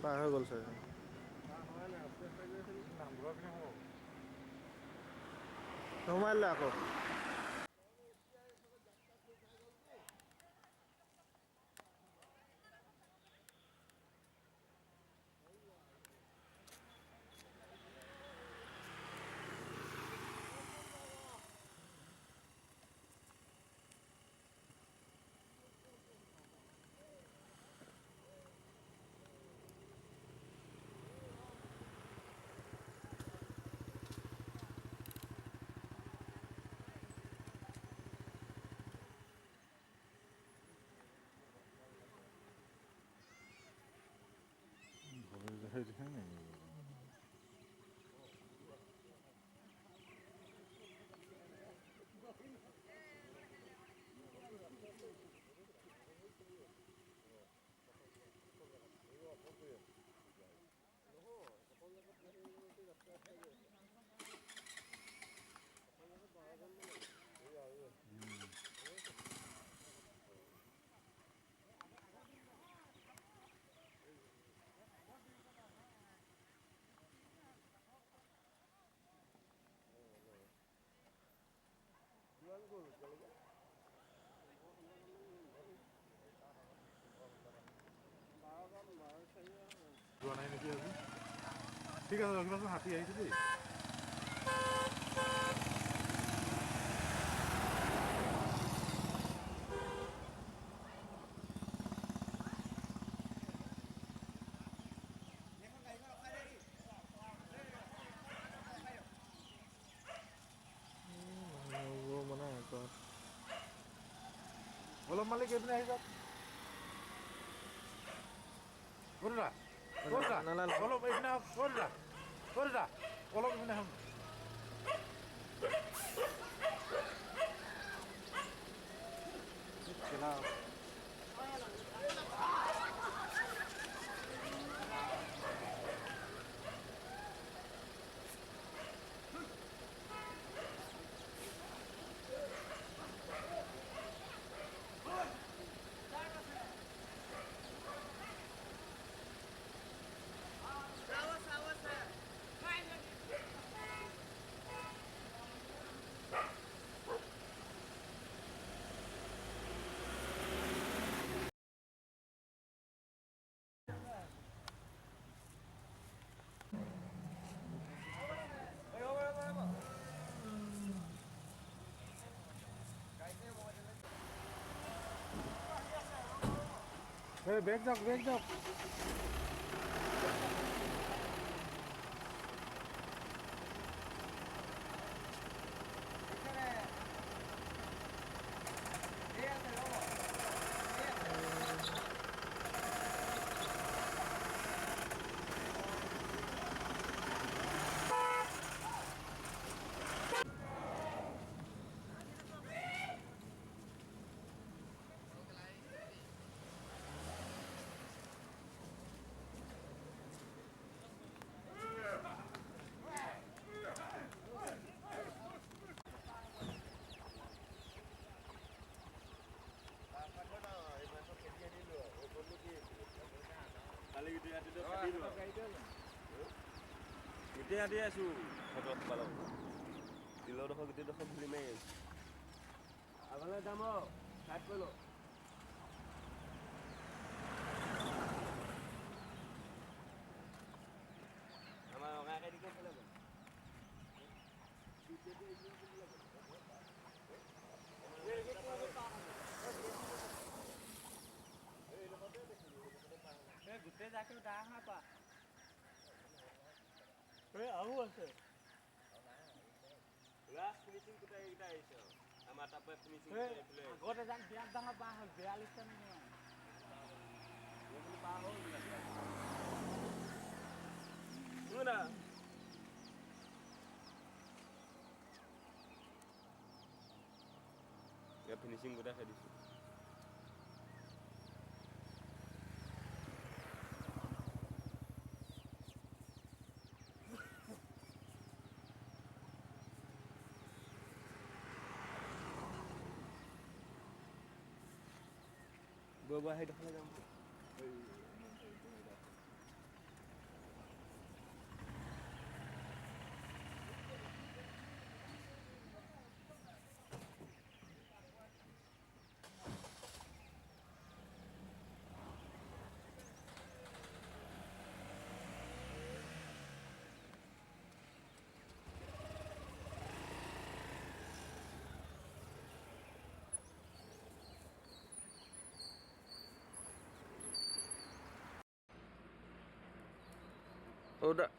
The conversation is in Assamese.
পাৰ হৈ গ'ল চাগে। সোমাই দিলে আকৌ। যোৱা নাই নেকি আজি ঠিক আছে ৰখিবাচোন হাতী আহিছে দেই মানে আগত অলপ মালিক এইপিনে আহি যাওক ক'তা ক'তা নালাগে অলপ এইপিনে আহক ক'তা ক'তা অলপ এইপিনে আহক কেলা বেগ যাওক গোটেই ৰাতি আছোঁ ফটো পালোঁ তিলৰডোখৰ গোটেইডোখৰ ঘূৰি মাৰি আছোঁ আগলৈ যাম ছাইড কৰি লওঁ আমাৰ ৰঙাকে দিকে ফালে গ'ল গোটেই জাতিটো ডাঙৰ পা আৰু আছে লাষ্ট ফিনিচিং কোটাই এইকেইটা আহিছে আমাৰ তাৰপৰা ফিনিচিং আগত এজাক বিৰাট ডাঙৰ বাঁহ হ'ল 42 টা নহয় বাঁহ হ'ল শুনা ইয়াত ফিনিচিং গোটাই খাই দিছোঁ বৈ সেইডোখৰলৈ যাম Udah.